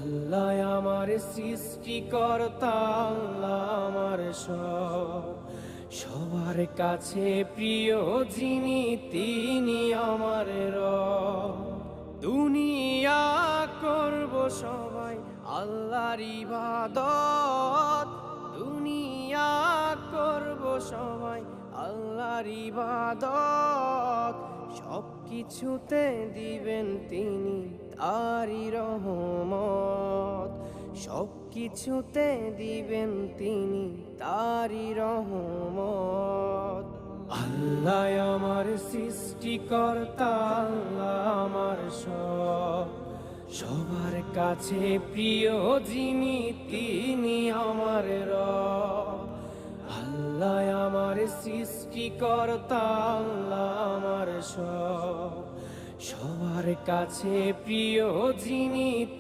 আল্লাহ আমার সৃষ্টিকর্তা, আল্লাহ আমার সব, সবার কাছে প্রিয় যিনি তিনি আমার রব। দুনিয়া করব সবাই আল্লাহর ইবাদত, দুনিয়া করব সবাই আল্লাহর ইবাদত, সব কিছুতে দিবেন তিনি তারই রহমত, সব কিছুতে দিবেন তিনি তারই রহমত। আল্লাহ আমার সৃষ্টিকর্তা, আল্লাহ আমার সব, সবার কাছে প্রিয় যিনি তিনি আমার রব। আল্লাহ আমার সৃষ্টিকর্তা, আল্লাহ আমার সব, সবার কাছে প্রিয় যিনি